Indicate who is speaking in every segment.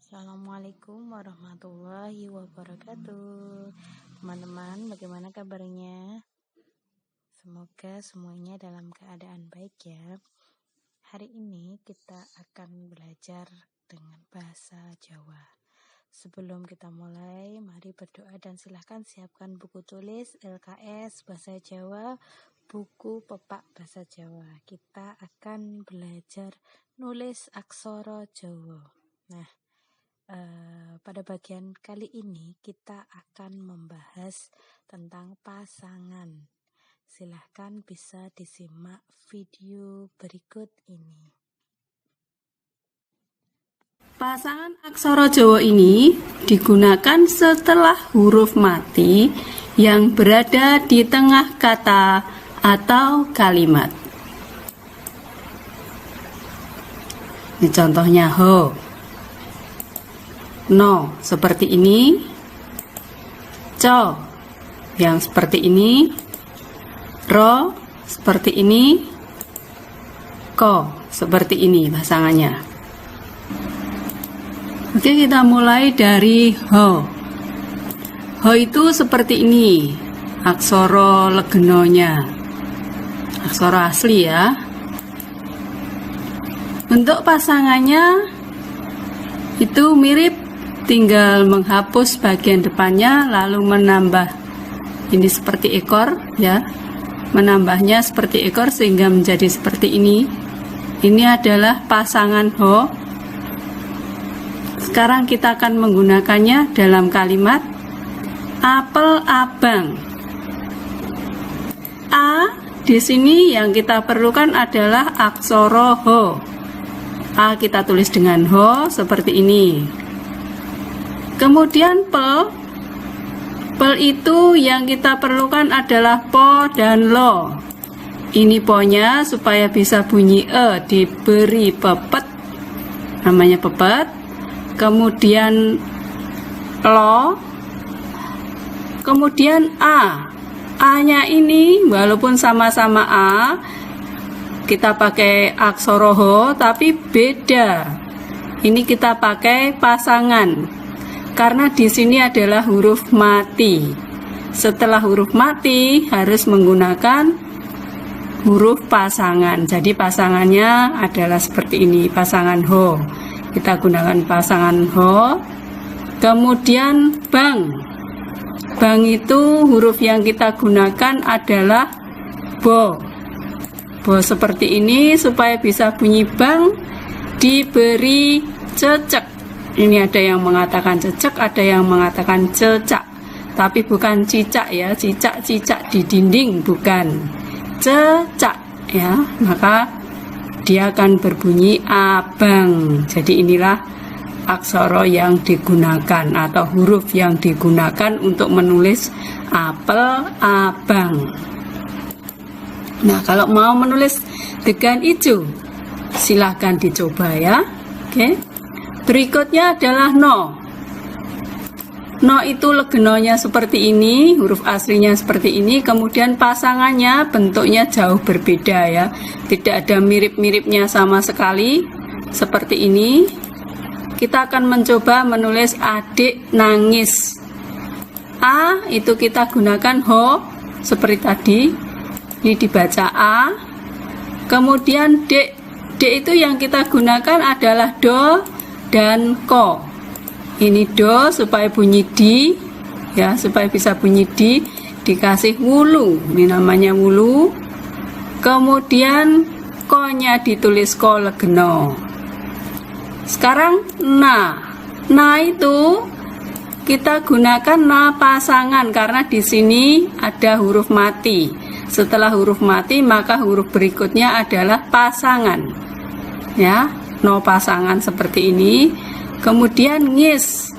Speaker 1: Assalamualaikum warahmatullahi wabarakatuh. Teman-teman, bagaimana kabarnya? Semoga semuanya dalam keadaan baik ya. Hari ini kita akan belajar dengan bahasa Jawa. Sebelum kita mulai, mari berdoa dan silahkan siapkan buku tulis LKS Bahasa Jawa, buku pepak Bahasa Jawa. Kita akan belajar nulis aksara Jawa. Nah, pada bagian kali ini kita akan membahas tentang pasangan. Silahkan bisa disimak video berikut ini.
Speaker 2: Pasangan aksara Jawa ini digunakan setelah huruf mati yang berada di tengah kata atau kalimat. Ini contohnya ho. No seperti ini, co yang seperti ini, ro seperti ini, ko seperti ini pasangannya. Oke, kita mulai dari ho. Ho itu seperti ini, aksara legenonya, aksara asli ya. Bentuk pasangannya itu mirip, tinggal menghapus bagian depannya lalu menambah ini seperti ekor ya, menambahnya seperti ekor sehingga menjadi seperti ini. Ini adalah pasangan ho. Sekarang kita akan menggunakannya dalam kalimat apel abang. A di sini yang kita perlukan adalah aksara ho. A kita tulis dengan ho seperti ini. Kemudian pel itu yang kita perlukan adalah po dan lo. Ini po-nya supaya bisa bunyi e, diberi pepet, namanya pepet. Kemudian lo, kemudian a-nya ini walaupun sama-sama a, kita pakai aksara ho tapi beda. Ini kita pakai pasangan. Karena di sini adalah huruf mati. Setelah huruf mati harus menggunakan huruf pasangan. Jadi pasangannya adalah seperti ini, pasangan ho. Kita gunakan pasangan ho. Kemudian bang. Bang itu huruf yang kita gunakan adalah bo. Bo seperti ini supaya bisa bunyi bang diberi cecek. Ini ada yang mengatakan cecek, ada yang mengatakan cecak. Tapi bukan cicak ya, cicak-cicak di dinding, bukan. Cecak ya, maka dia akan berbunyi abang. Jadi inilah aksara yang digunakan atau huruf yang digunakan untuk menulis apel abang. Nah, kalau mau menulis degan ijo, silahkan dicoba ya. Oke. Berikutnya adalah no. No itu legenonya seperti ini, huruf aslinya seperti ini, kemudian pasangannya bentuknya jauh berbeda ya. Tidak ada mirip-miripnya sama sekali, seperti ini. Kita akan mencoba menulis adik nangis. A itu kita gunakan ho, seperti tadi. Ini dibaca A. Kemudian D. D itu yang kita gunakan adalah do dan ko. Ini do supaya bunyi di ya, supaya bisa bunyi di, dikasih wulu. Ini namanya wulu. Kemudian ko-nya ditulis ko legeno. Sekarang na. Na itu kita gunakan na pasangan karena di sini ada huruf mati. Setelah huruf mati maka huruf berikutnya adalah pasangan. Ya. No pasangan seperti ini. Kemudian ngis.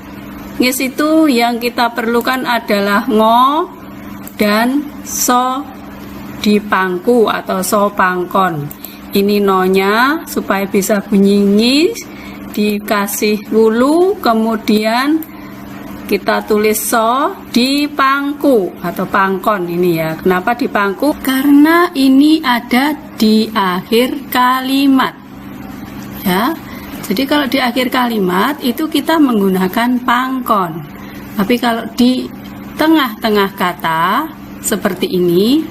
Speaker 2: Ngis itu yang kita perlukan adalah ngo dan so di pangku atau so pangkon. Ini no-nya supaya bisa bunyi ngis, dikasih wulu, kemudian kita tulis so di pangku atau pangkon ini ya. Kenapa di pangku? Karena ini ada di akhir kalimat. Ya, Jadi kalau di akhir kalimat itu kita menggunakan pangkon. Tapi kalau di tengah-tengah kata seperti ini,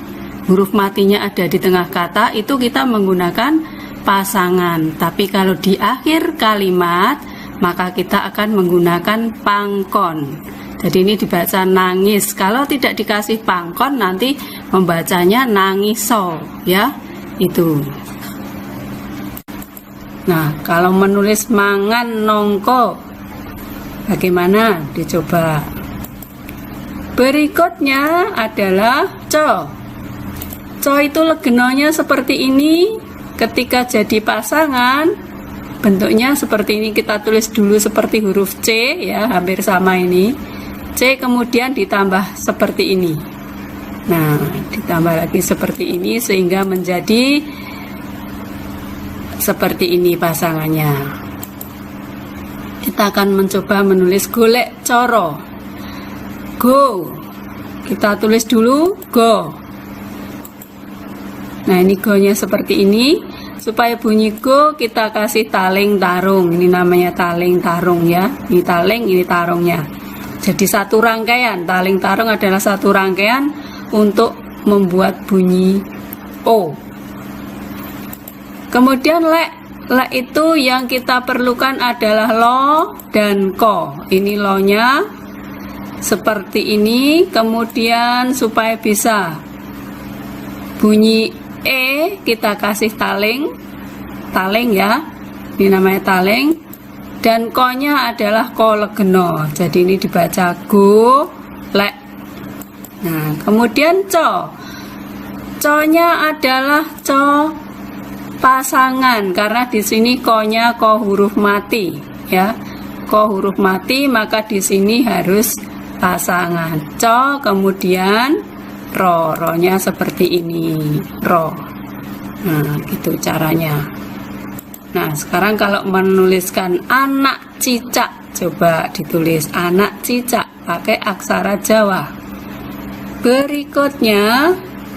Speaker 2: huruf matinya ada di tengah kata, itu kita menggunakan pasangan. Tapi kalau di akhir kalimat, maka kita akan menggunakan pangkon. Jadi ini dibaca nangis. Kalau tidak dikasih pangkon, nanti membacanya nangiso, ya. Itu. Nah, kalau menulis mangan nongko, bagaimana? Dicoba. Berikutnya adalah co. Co itu legenonya seperti ini. Ketika jadi pasangan, bentuknya seperti ini. Kita tulis dulu seperti huruf C, ya, hampir sama ini. C kemudian ditambah seperti ini. Nah, ditambah lagi seperti ini sehingga menjadi seperti ini pasangannya. Kita akan mencoba menulis golek coro. Go. Kita tulis dulu go. Nah, ini go-nya seperti ini. Supaya bunyi go, kita kasih taling tarung. Ini namanya taling tarung, ya. Ini taling, ini tarungnya. Jadi satu rangkaian. Taling tarung adalah satu rangkaian untuk membuat bunyi O. Kemudian lek itu yang kita perlukan adalah lo dan ko. Ini lo-nya seperti ini. Kemudian supaya bisa bunyi E, kita kasih taling ya. Ini namanya taling. Dan ko-nya adalah ko legeno. Jadi ini dibaca go lek. Nah, kemudian co. Co-nya adalah co pasangan, karena di sini ko-nya ko huruf mati, ya. Ko huruf mati, maka di sini harus pasangan. Co kemudian ro. Ro-nya seperti ini, ro. Nah, gitu caranya. Nah, sekarang kalau menuliskan anak cicak, coba ditulis anak cicak pakai aksara Jawa. Berikutnya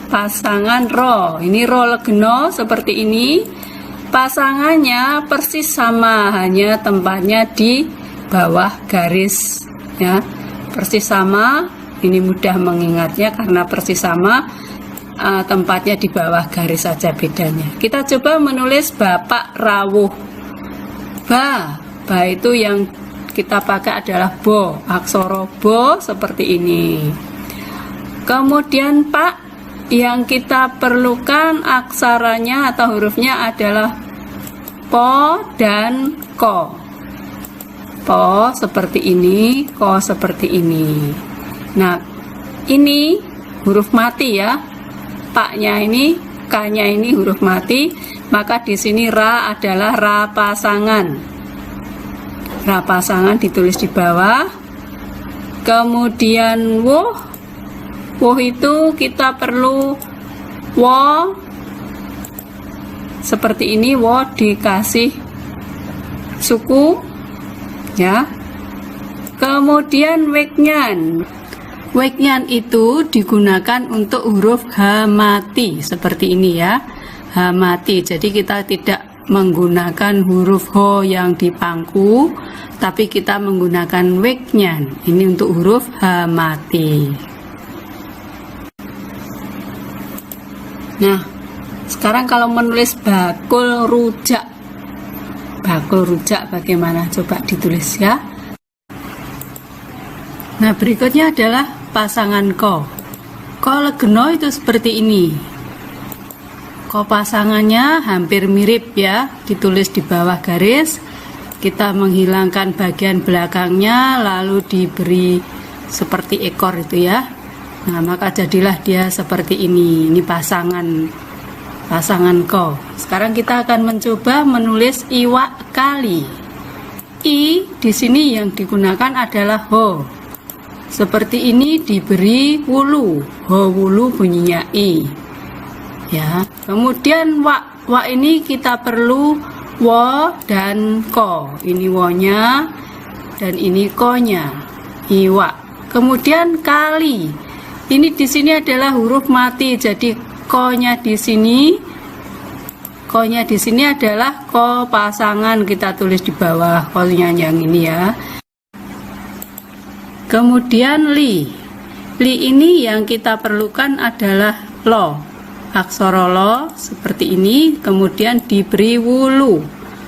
Speaker 2: pasangan ro. Ini ro legeno seperti ini. Pasangannya persis sama, hanya tempatnya di bawah garis, ya. Persis sama. Ini mudah mengingatnya karena persis sama, tempatnya di bawah garis saja bedanya. Kita coba menulis bapak rawuh. Ba itu yang kita pakai adalah bo. Aksara bo seperti ini. Kemudian pak, yang kita perlukan aksaranya atau hurufnya adalah po dan ko. Po seperti ini, ko seperti ini. Nah, ini huruf mati, ya. Paknya ini, k-nya ini huruf mati, maka di sini ra adalah ra pasangan. Ra pasangan ditulis di bawah. Kemudian wuh. Wuh itu kita perlu wo seperti ini, wo dikasih suku, ya. Kemudian weknyan. Weknyan itu digunakan untuk huruf H mati seperti ini, ya. H mati. Jadi kita tidak menggunakan huruf ho yang di pangku, tapi kita menggunakan weknyan. Ini untuk huruf H mati. Nah, sekarang kalau menulis bakul rujak. Bakul rujak bagaimana? Coba ditulis, ya. Nah, berikutnya adalah pasangan ko. Ko legeno itu seperti ini. Ko pasangannya hampir mirip, ya. Ditulis di bawah garis. Kita menghilangkan bagian belakangnya, lalu diberi seperti ekor itu, ya. Nah, maka jadilah dia seperti ini. Ini pasangan ko. Sekarang kita akan mencoba menulis iwak kali. I di sini yang digunakan adalah ho. Seperti ini diberi wulu. Ho wulu bunyinya i. Ya. Kemudian wak. Wak ini kita perlu wo dan ko. Ini wo-nya dan ini ko-nya. Iwak. Kemudian kali. Ini di sini adalah huruf mati, jadi ko-nya di sini, Ko-nya di sini adalah ko pasangan, kita tulis di bawah ko-nya yang ini ya. Kemudian li. Li ini yang kita perlukan adalah lo. Aksara lo seperti ini, kemudian diberi wulu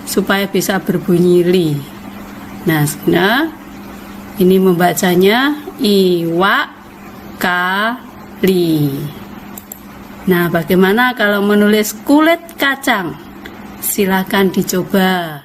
Speaker 2: supaya bisa berbunyi li. Nah, ini membacanya iwa kali. Nah, bagaimana kalau menulis kulit kacang? Silakan dicoba.